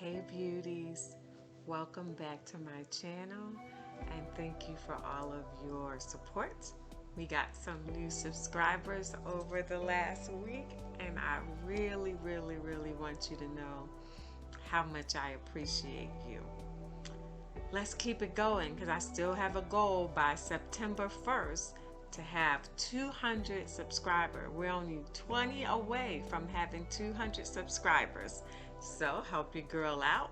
Hey beauties, welcome back to my channel and thank you for all of your support. We got some new subscribers over the last week and I really want you to know how much I appreciate you. Let's keep it going because I still have a goal by September 1st to have 200 subscribers. We're only 20 away from having 200 subscribers. So help your girl out.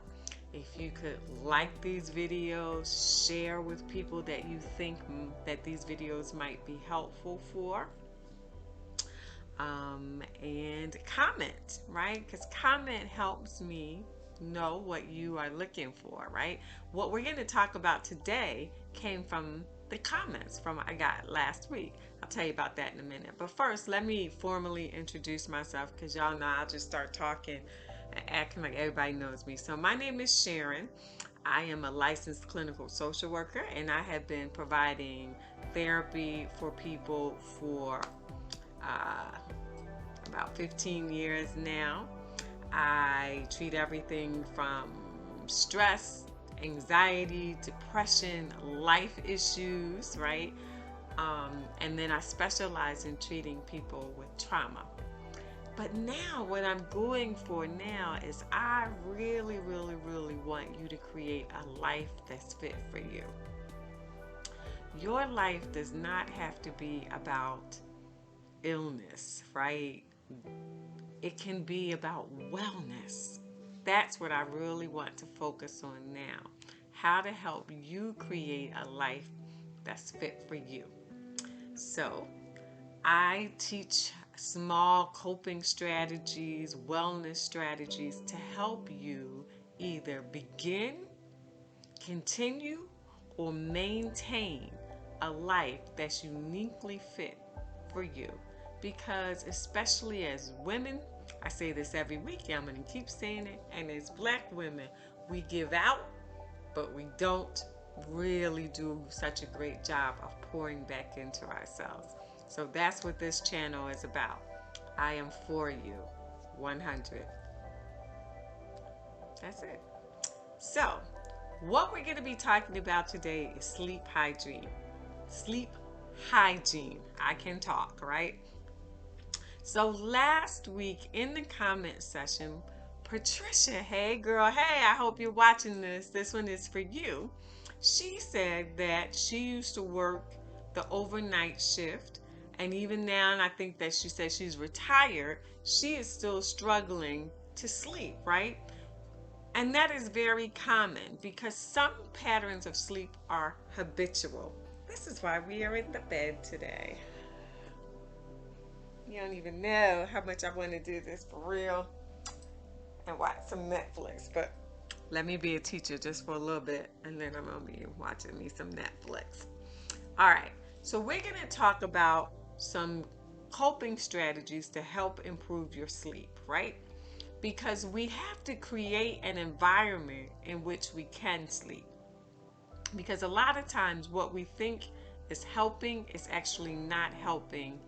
If you could like these videos, share with people that you think that these videos might be helpful for. And comment, right? Because comment helps me know what you are looking for, right? What we're going to talk about today came from the comments from I got last week. I'll tell you about that in a minute. But first, let me formally introduce myself because y'all know I'll just start talking and acting like everybody knows me. So my name is Sharon. I am a licensed clinical social worker and I have been providing therapy for people for about 15 years now. I treat everything from stress, anxiety, depression, life issues, right? And then I specialize in treating people with trauma. But now what I'm going for now is I really want you to create a life that's fit for you. Your life does not have to be about illness, right? It can be about wellness. That's what I really want to focus on now. How to help you create a life that's fit for you. So, I teach small coping strategies, wellness strategies to help you either begin, continue, or maintain a life that's uniquely fit for you. Because especially as women, I say this every week, I'm going to keep saying it, and as black women, we give out, but we don't really do such a great job of pouring back into ourselves. So that's what this channel is about. I am for you, 100. That's it. So, what we're going to be talking about today is sleep hygiene. Sleep hygiene. I can talk, right? So last week in the comment section, Patricia, hey girl, hey, I hope you're watching this. This one is for you. She said that she used to work the overnight shift, and even now, and I think that she said she's retired, she is still struggling to sleep, right? And that is very common because some patterns of sleep are habitual. This is why we are in the bed today. You don't even know how much I want to do this for real and watch some Netflix, but let me be a teacher just for a little bit and then I'm going to be watching me some Netflix. All right, so we're going to talk about some coping strategies to help improve your sleep, right? Because we have to create an environment in which we can sleep. Because a lot of times what we think is helping is actually not helping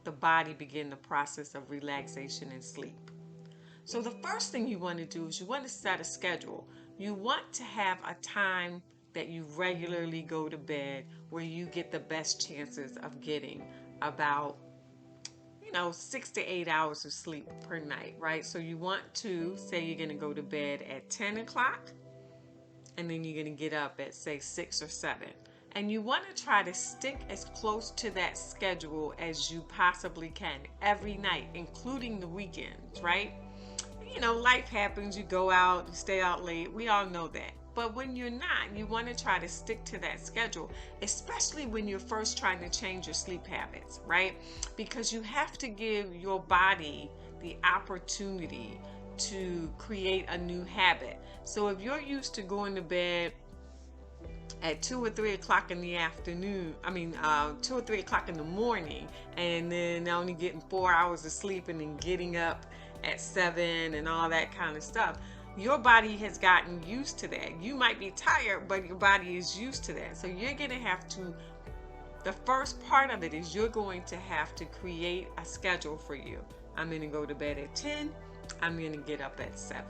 the body begin the process of relaxation and sleep. So the first thing you want to do is you want to set a schedule. You want to have a time that you regularly go to bed where you get the best chances of getting about 6 to 8 hours of sleep per night, right? So you want to say you're going to go to bed at 10 o'clock and then you're going to get up at say 6 or 7. And you want to try to stick as close to that schedule as you possibly can every night, including the weekends, right? Life happens, you go out, you stay out late, we all know that. But when you're not, you want to try to stick to that schedule, especially when you're first trying to change your sleep habits, right? Because you have to give your body the opportunity to create a new habit. So if you're used to going to bed at 2 or 3 o'clock in the afternoon, 2 or 3 o'clock in the morning, and then only getting 4 hours of sleep and then getting up at 7 and all that kind of stuff, your body has gotten used to that. You might be tired, but your body is used to that. So you're going to have to, the first part of it is you're going to have to create a schedule for you. I'm going to go to bed at 10. I'm going to get up at 7.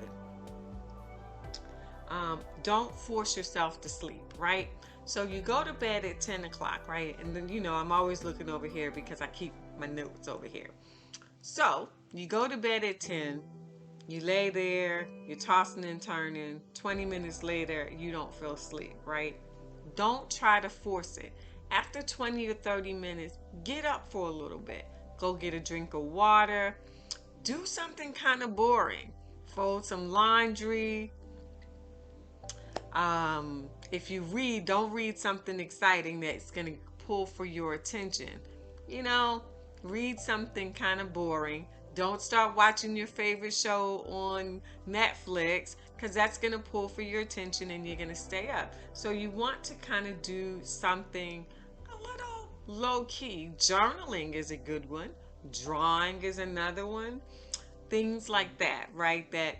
Don't force yourself to sleep, right? So you go to bed at 10 o'clock, right? And then, I'm always looking over here because I keep my notes over here. So you go to bed at 10, you lay there, you're tossing and turning. 20 minutes later, you don't feel sleep, right? Don't try to force it. After 20 or 30 minutes, get up for a little bit. Go get a drink of water. Do something kind of boring. Fold some laundry. If you read, don't read something exciting that's going to pull for your attention. You know, read something kind of boring. Don't start watching your favorite show on Netflix because that's going to pull for your attention and you're going to stay up. So you want to kind of do something a little low key. Journaling is a good one. Drawing is another one. Things like that, right? That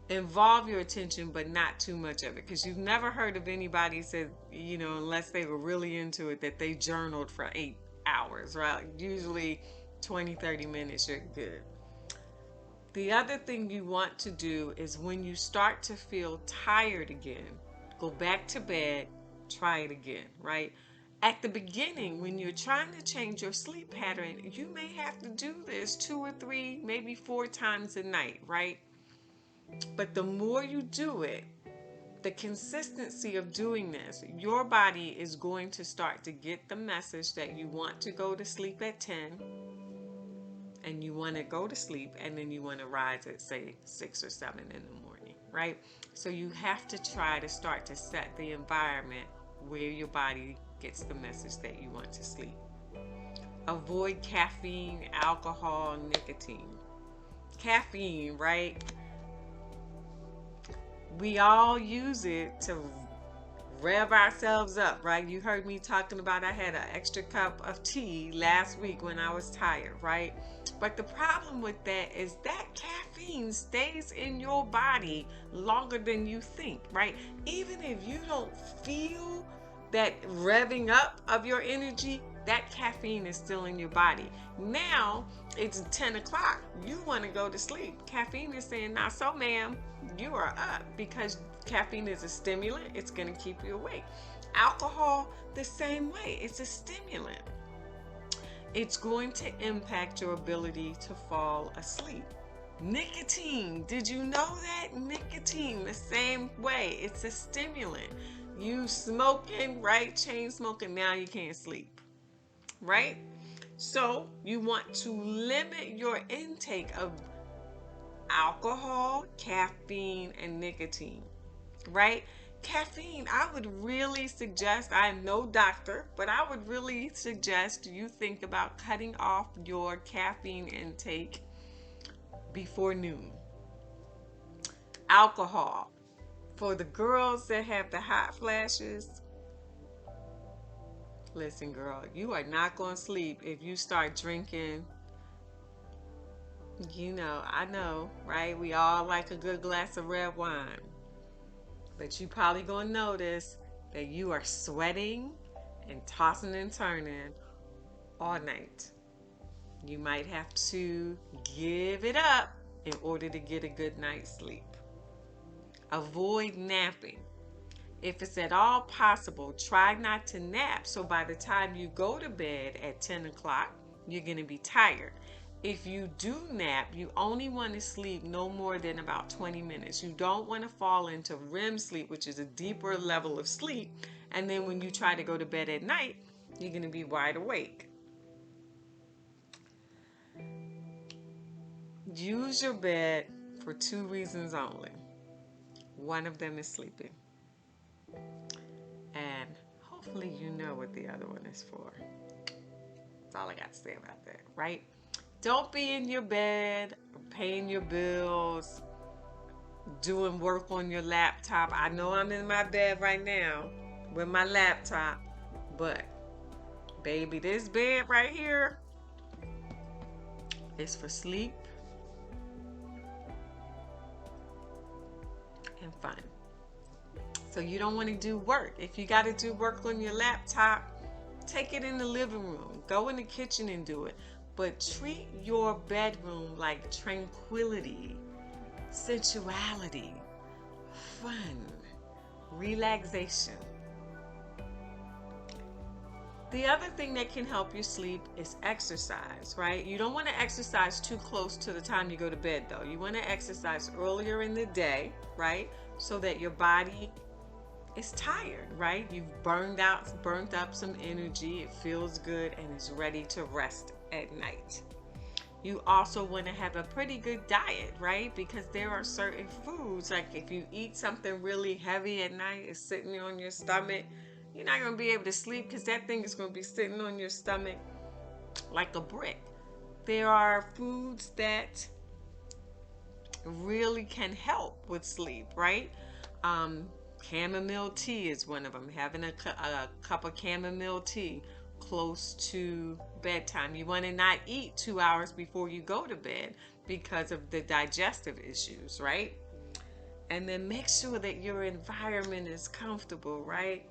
involve your attention but not too much of it, because you've never heard of anybody said, unless they were really into it, that they journaled for 8 hours, right? Usually 20-30 minutes you're good. The other thing you want to do is when you start to feel tired again, go back to bed, try it again, right? At the beginning, when you're trying to change your sleep pattern, you may have to do this 2 or 3, maybe 4 times a night, right? But the more you do it, the consistency of doing this, your body is going to start to get the message that you want to go to sleep at 10 and you want to go to sleep and then you want to rise at, say, 6 or 7 in the morning, right? So you have to try to start to set the environment where your body gets the message that you want to sleep. Avoid caffeine, alcohol, nicotine. Caffeine, right? We all use it to rev ourselves up, right? You heard me talking about I had an extra cup of tea last week when I was tired, right? But the problem with that is that caffeine stays in your body longer than you think, right? Even if you don't feel that revving up of your energy, that caffeine is still in your body. Now it's 10 o'clock. You want to go to sleep. Caffeine is saying, "Now, so ma'am, you are up," because caffeine is a stimulant. It's going to keep you awake. Alcohol, the same way. It's a stimulant. It's going to impact your ability to fall asleep. Nicotine, did you know that? Nicotine, the same way. It's a stimulant. You smoking, right? Chain smoking, now you can't sleep, right? So you want to limit your intake of alcohol, caffeine, and nicotine, right? Caffeine, I would really suggest, I am no doctor, but I would really suggest you think about cutting off your caffeine intake before noon. Alcohol, for the girls that have the hot flashes, listen, girl, you are not going to sleep if you start drinking. I know, right? We all like a good glass of red wine. But you probably going to notice that you are sweating and tossing and turning all night. You might have to give it up in order to get a good night's sleep. Avoid napping. If it's at all possible, try not to nap, so by the time you go to bed at 10 o'clock, you're going to be tired. If you do nap, you only want to sleep no more than about 20 minutes. You don't want to fall into REM sleep, which is a deeper level of sleep, and then when you try to go to bed at night, you're going to be wide awake. Use your bed for 2 reasons only. One of them is sleeping. And hopefully you know what the other one is for. That's all I got to say about that, right? Don't be in your bed, paying your bills, doing work on your laptop. I know I'm in my bed right now with my laptop, but baby, this bed right here is for sleep and fun. So you don't want to do work. If you got to do work on your laptop, take it in the living room. Go in the kitchen and do it. But treat your bedroom like tranquility, sensuality, fun, relaxation. The other thing that can help you sleep is exercise, right? You don't want to exercise too close to the time you go to bed, though. You want to exercise earlier in the day, right? So that your body is tired, right? You've burnt up some energy. It feels good and is ready to rest at night. You also want to have a pretty good diet, right? Because there are certain foods, like if you eat something really heavy at night, it's sitting on your stomach, you're not going to be able to sleep because that thing is going to be sitting on your stomach like a brick. There are foods that really can help with sleep, right? Chamomile tea is one of them. Having a cup of chamomile tea close to bedtime. You want to not eat 2 hours before you go to bed because of the digestive issues, right? And then make sure that your environment is comfortable, right?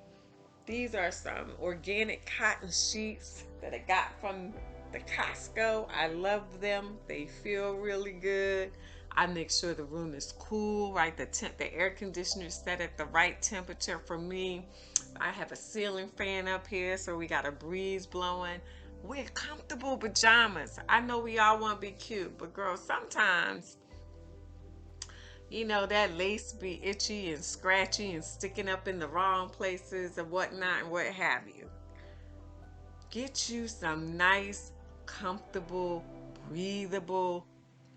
These are some organic cotton sheets that I got from the Costco. I love them. They feel really good. I make sure the room is cool, right? The air conditioner is set at the right temperature for me. I have a ceiling fan up here, so we got a breeze blowing. Wear comfortable pajamas. I know we all want to be cute, but girl, sometimes that lace be itchy and scratchy and sticking up in the wrong places and whatnot and what have you. Get you some nice, comfortable, breathable,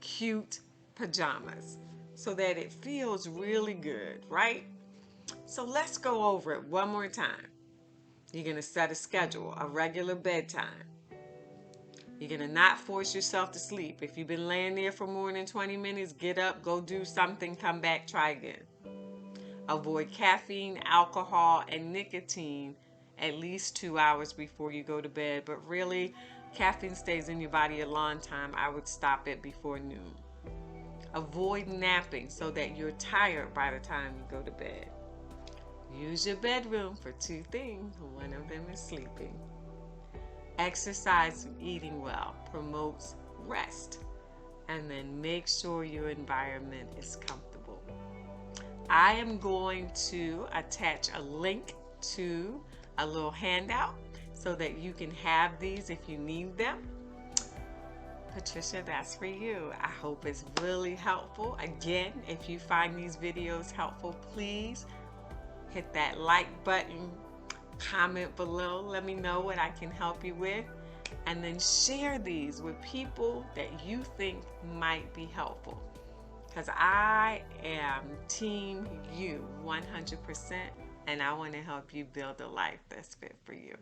cute pajamas so that it feels really good, right? So let's go over it one more time. You're going to set a schedule, a regular bedtime. You're going to not force yourself to sleep. If you've been laying there for more than 20 minutes, get up, go do something, come back, try again. Avoid caffeine, alcohol, and nicotine at least 2 hours before you go to bed. But really, caffeine stays in your body a long time. I would stop it before noon. Avoid napping so that you're tired by the time you go to bed. Use your bedroom for two things. One of them is sleeping. Exercise and eating well promotes rest. And then make sure your environment is comfortable. I am going to attach a link to a little handout so that you can have these if you need them. Patricia, that's for you. I hope it's really helpful. Again, if you find these videos helpful, please hit that like button, comment below, let me know what I can help you with, and then share these with people that you think might be helpful. Because I am team you 100%, and I want to help you build a life that's fit for you.